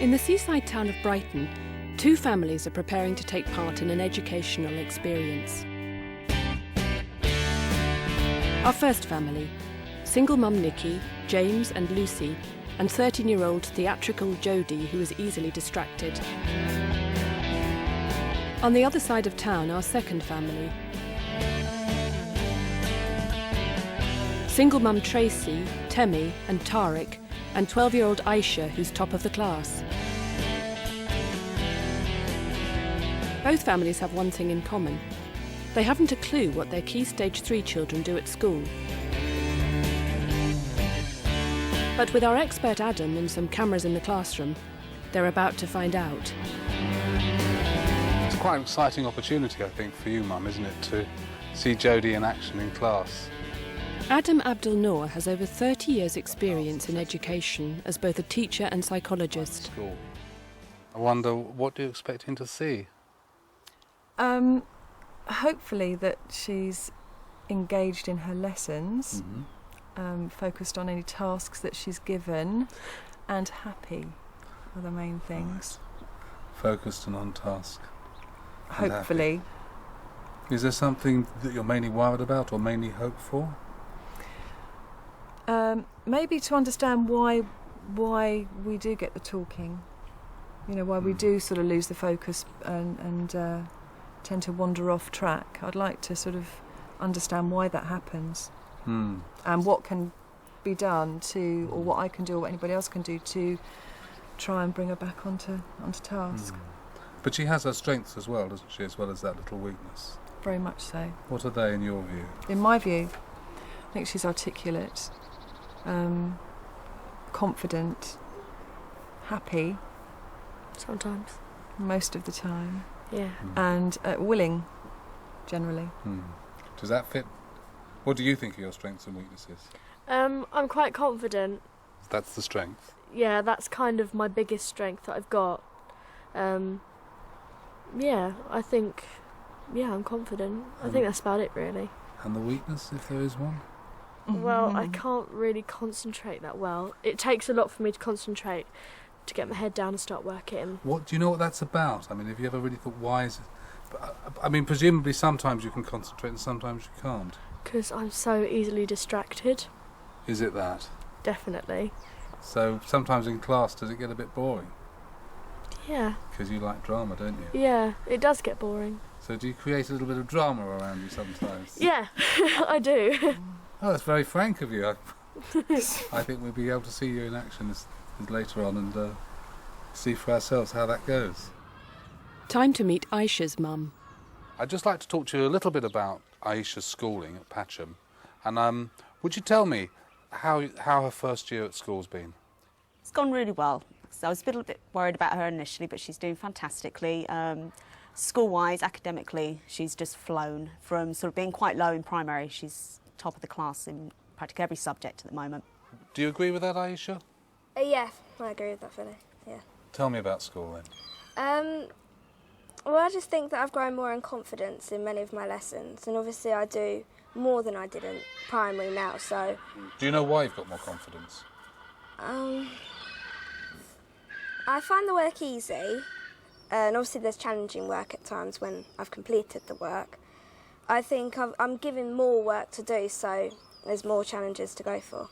In the seaside town of Brighton, two families are preparing to take part in an educational experience. Our first family, single mum Nikki, James and Lucy, and 13-year-old theatrical Jodie, who is easily distracted. On the other side of town, our second family. Single mum Tracy, Temi and Tariq, and 12-year-old Aiyshah, who's top of the class. Both families have one thing in common. They haven't a clue what their Key Stage 3 children do at school. But with our expert Adam and some cameras in the classroom, they're about to find out. It's quite an exciting opportunity, I think, for you, Mum, isn't it, to see Jodie in action in class? Adam Abdul Noor has over 30 years' experience in education as both a teacher and psychologist. School. I wonder, what do you expect him to see? Hopefully that she's engaged in her lessons, focused on any tasks that she's given, and happy are the main things. Right. Focused and on task. Hopefully. Is there something that you're mainly worried about or mainly hope for? Maybe to understand why we do get the talking. You know, why we do sort of lose the focus and tend to wander off track. I'd like to sort of understand why that happens and what can be done to, or what I can do or what anybody else can do to try and bring her back onto task. But she has her strengths as well, doesn't she, as well as that little weakness? Very much so. What are they in your view? In my view, I think she's articulate, confident, happy. Sometimes. Most of the time. Yeah. And willing, generally. Does that fit? What do you think are your strengths and weaknesses? I'm quite confident. That's the strength? Yeah, that's kind of my biggest strength that I've got. Yeah, I think, I'm confident. I think that's about it, really. And the weakness, if there is one? Well, I can't really concentrate that well. It takes a lot for me to concentrate, to get my head down and start working. What do you know what that's about? I mean, have you ever really thought, why is it? I mean, presumably sometimes you can concentrate and sometimes you can't. Because I'm so easily distracted. Is it that? Definitely. So sometimes in class, does it get a bit boring? Yeah. Because you like drama, don't you? Yeah, it does get boring. So do you create a little bit of drama around you sometimes? Yeah, I do. Oh, that's very frank of you. I think we'll be able to see you in action later on and see for ourselves how that goes. Time to meet Aiyshah's mum. I'd just like to talk to you a little bit about Aiyshah's schooling at Patcham. And would you tell me how her first year at school's been? It's gone really well. So I was a little bit worried about her initially, but she's doing fantastically. School-wise, academically, she's just flown from sort of being quite low in primary. She's top of the class in practically every subject at the moment. Do you agree with that, Aiyshah? Yeah, I agree with that, Philly. Yeah. Tell me about school then. Well, I just think that I've grown more in confidence in many of my lessons, and obviously I do more than I did in primary now, so... Do you know why you've got more confidence? I find the work easy, and obviously there's challenging work at times when I've completed the work. I think I'm given more work to do, so there's more challenges to go for.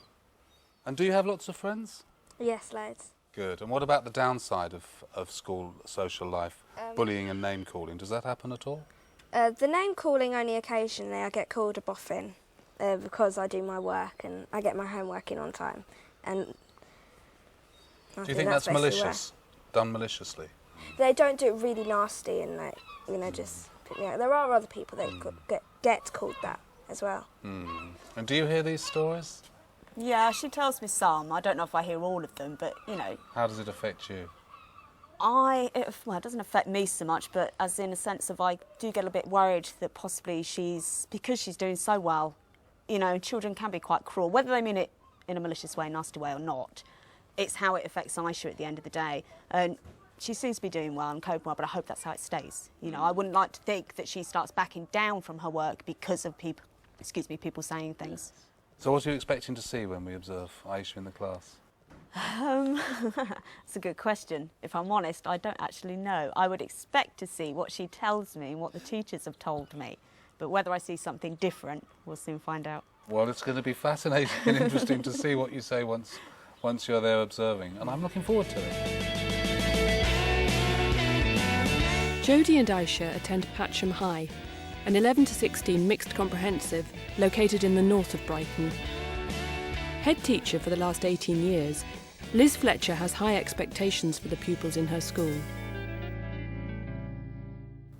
And do you have lots of friends? Yes, loads. Good. And what about the downside of school social life? Bullying and name-calling, does that happen at all? The name-calling only occasionally. I get called a boffin because I do my work and I get my homework in on time. And do you think that's malicious? Done maliciously? They don't do it really nasty and, like, you know, just put me out. There are other people that get called that as well. And do you hear these stories? Yeah, she tells me some. I don't know if I hear all of them, but, you know... How does it affect you? Well, it doesn't affect me so much, but as in a sense of I do get a bit worried that possibly because she's doing so well, you know, children can be quite cruel, whether they mean it in a malicious way, nasty way or not. It's how it affects Aiyshah at the end of the day. And she seems to be doing well and coping well, but I hope that's how it stays. You know, I wouldn't like to think that she starts backing down from her work because of people saying things. So what are you expecting to see when we observe Aiyshah in the class? That's a good question. If I'm honest, I don't actually know. I would expect to see what she tells me and what the teachers have told me. But whether I see something different, we'll soon find out. Well, it's going to be fascinating and interesting to see what you say once you're there observing, and I'm looking forward to it. Jodie and Aiyshah attend Patcham High, an 11 to 16 mixed comprehensive located in the north of Brighton. Head teacher for the last 18 years, Liz Fletcher has high expectations for the pupils in her school.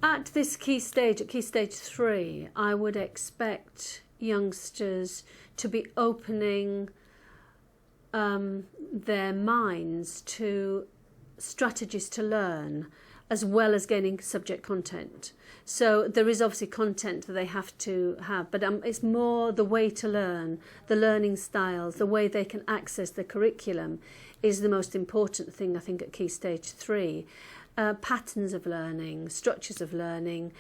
At this key stage, at Key Stage 3, I would expect youngsters to be opening their minds to strategies to learn, as well as gaining subject content. So there is obviously content that they have to have, but it's more the way to learn, the learning styles, the way they can access the curriculum is the most important thing, I think, at Key Stage 3. Patterns of learning, structures of learning,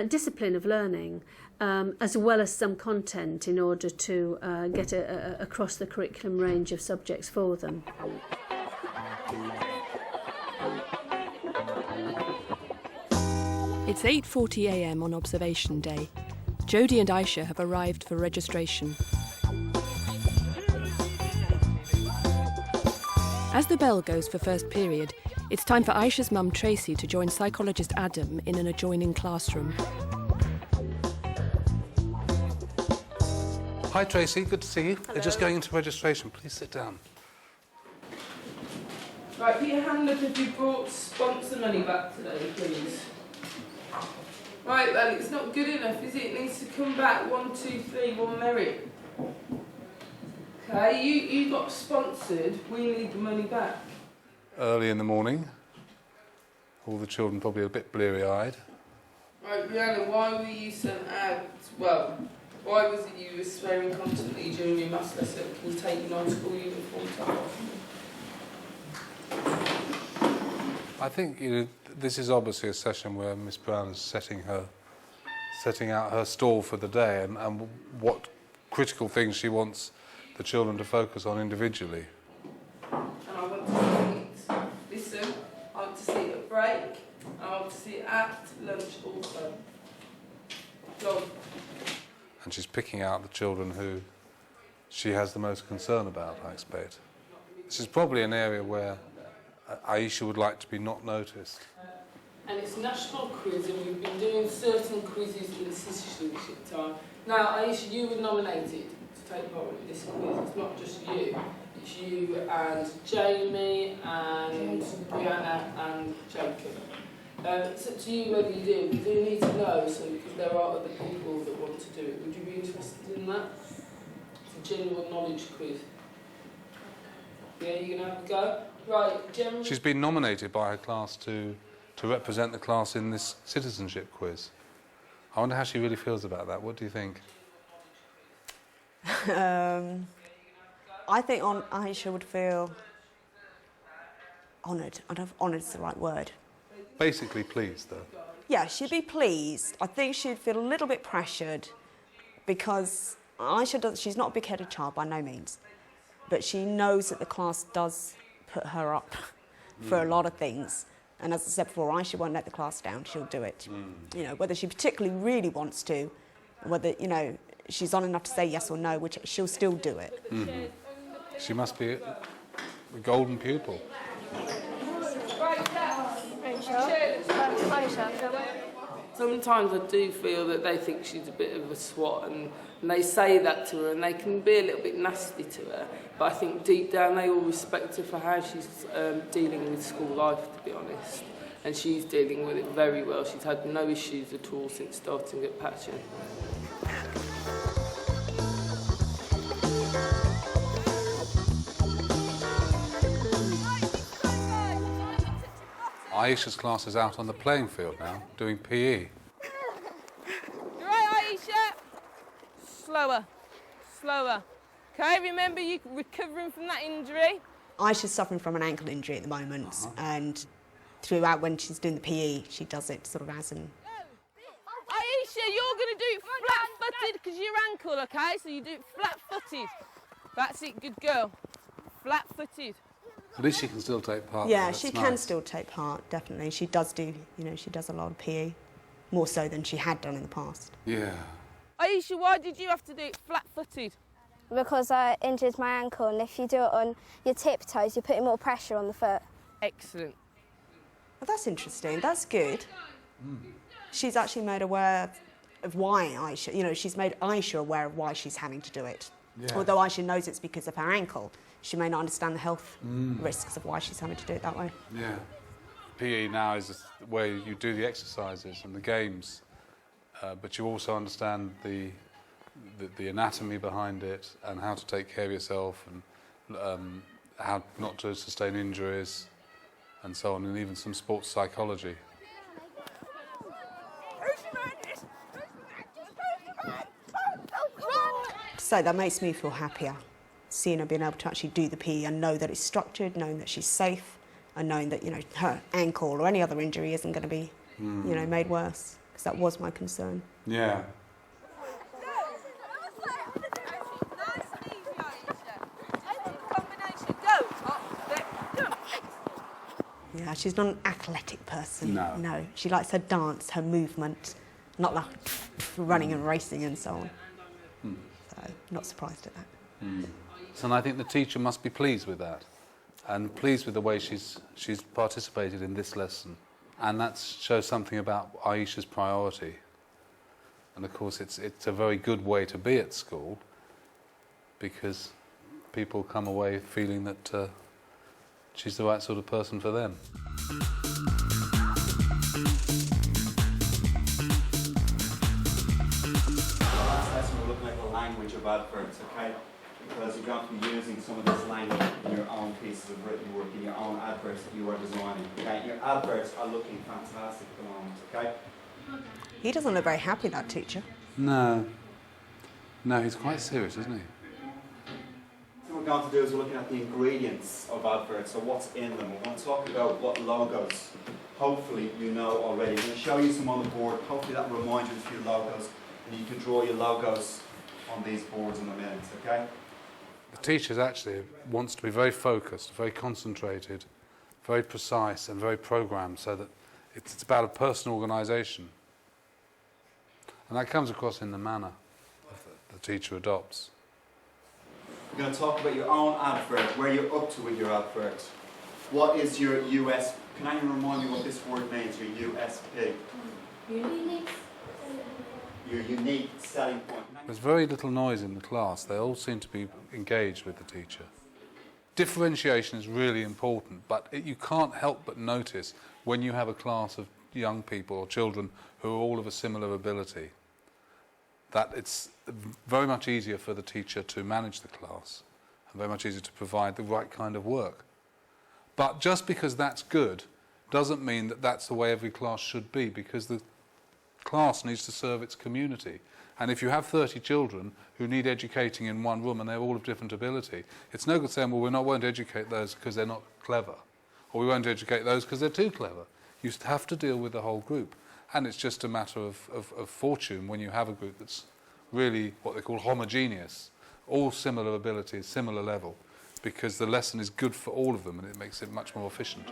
discipline of learning, as well as some content in order to get across the curriculum range of subjects for them. It's 8:40 a.m. on observation day. Jodie and Aiyshah have arrived for registration. As the bell goes for first period, it's time for Aiyshah's mum Tracy to join psychologist Adam in an adjoining classroom. Hi Tracy, good to see you. Hello. They're just going into registration. Please sit down. Right, put your hand up if you brought sponsor money back today, please. Right, well, it's not good enough, is it? It needs to come back 1, 2, 3, 1 merit. Okay, you got sponsored, we need the money back. Early in the morning, all the children probably a bit bleary-eyed. Right, Brianna, why were you sent out? Well, why was it you were swearing constantly during your maths lesson? Can you take your non-school uniform off? I think this is obviously a session where Miss Brown is setting out her stall for the day and what critical things she wants the children to focus on individually. And I want to see it. Listen, I want to see it at break, and I want to see it at lunch also. Go on. And she's picking out the children who she has the most concern about, I expect. This is probably an area where Aiyshah would like to be not noticed. And it's national quiz, and we've been doing certain quizzes in citizenship time. Now, Aiyshah, you were nominated to take part in this quiz. It's not just you. It's you and Jamie and Brianna and Jacob. It's up to you whether you do. We do need to know, because there are other people that want to do it. Would you be interested in that? It's a general knowledge quiz. Yeah, you're going to have a go? Right, general... She's been nominated by her class to represent the class in this citizenship quiz. I wonder how she really feels about that. What do you think? I think Aiyshah would feel honoured. I don't know if honoured's the right word. Basically pleased, though. Yeah, she'd be pleased. I think she'd feel a little bit pressured because Aiyshah she's not a big-headed child by no means, but she knows that the class does put her up for a lot of things. And as I said before, Aiyshah won't let the class down. She'll do it. You know, whether she particularly really wants to, whether, you know, she's on enough to say yes or no, which she'll still do it. She must be a golden pupil. Sometimes I do feel that they think she's a bit of a swat, and they say that to her, and they can be a little bit nasty to her. But I think deep down they all respect her for how she's dealing with school life, to be honest. And she's dealing with it very well. She's had no issues at all since starting at Patcham. Aiyshah's class is out on the playing field now, doing PE. You right, Aiyshah? Slower, slower. Okay, remember you recovering from that injury? Aiyshah's suffering from an ankle injury at the moment, and throughout when she's doing the PE, she does it sort of as an... Aiyshah, you're going to do it flat-footed because your ankle, okay? So you do it flat-footed. That's it, good girl. Flat-footed. At least she can still take part. Yeah, That's she nice. can still take part, definitely. She does do, she does a lot of PE, more so than she had done in the past. Yeah. Aiyshah, why did you have to do it flat-footed? Because I injured my ankle, and if you do it on your tiptoes, you're putting more pressure on the foot. Excellent. Well, that's interesting. That's good. She's actually made aware of why Aiyshah, she's made Aiyshah aware of why she's having to do it. Yeah. Although Aiyshah knows it's because of her ankle, she may not understand the health risks of why she's having to do it that way. Yeah. PE now is where you do the exercises and the games, but you also understand the anatomy behind it and how to take care of yourself and how not to sustain injuries and so on, and even some sports psychology. So that makes me feel happier, seeing her being able to actually do the PE and know that it's structured, knowing that she's safe, and knowing that her ankle or any other injury isn't going to be made worse, because that was my concern. Yeah. Yeah, she's not an athletic person. No. She likes her dance, her movement, not like running and racing and so on. So, not surprised at that. So I think the teacher must be pleased with that, and pleased with the way she's participated in this lesson, and that shows something about Aiyshah's priority. And of course, it's a very good way to be at school, because people come away feeling that she's the right sort of person for them. Last lesson we're looking at the language of adverbs, okay? Because you're going to be using some of this language in your own pieces of written work, in your own adverbs that you are designing, okay? Your adverbs are looking fantastic at the moment, okay? He doesn't look very happy, that teacher. No, he's quite serious, isn't he? What we're going to do is we're looking at the ingredients of adverts, so what's in them. We're going to talk about what logos, hopefully you know already. I'm going to show you some on the board, hopefully that will remind you of a few logos, and you can draw your logos on these boards in a minute, okay? The teacher actually wants to be very focused, very concentrated, very precise and very programmed, so that it's about a personal organisation. And that comes across in the manner the teacher adopts. We're going to talk about your own advert, where you're up to with your advert. What is your US? Can anyone remind me what this word means, your USP? Your unique selling point. There's very little noise in the class. They all seem to be engaged with the teacher. Differentiation is really important, but you can't help but notice when you have a class of young people or children who are all of a similar ability, that it's very much easier for the teacher to manage the class and very much easier to provide the right kind of work. But just because that's good doesn't mean that that's the way every class should be, because the class needs to serve its community. And if you have 30 children who need educating in one room and they're all of different ability, it's no good saying, well, won't educate those because they're not clever, or we won't educate those because they're too clever. You have to deal with the whole group. And it's just a matter of fortune when you have a group that's really what they call homogeneous, all similar abilities, similar level, because the lesson is good for all of them and it makes it much more efficient.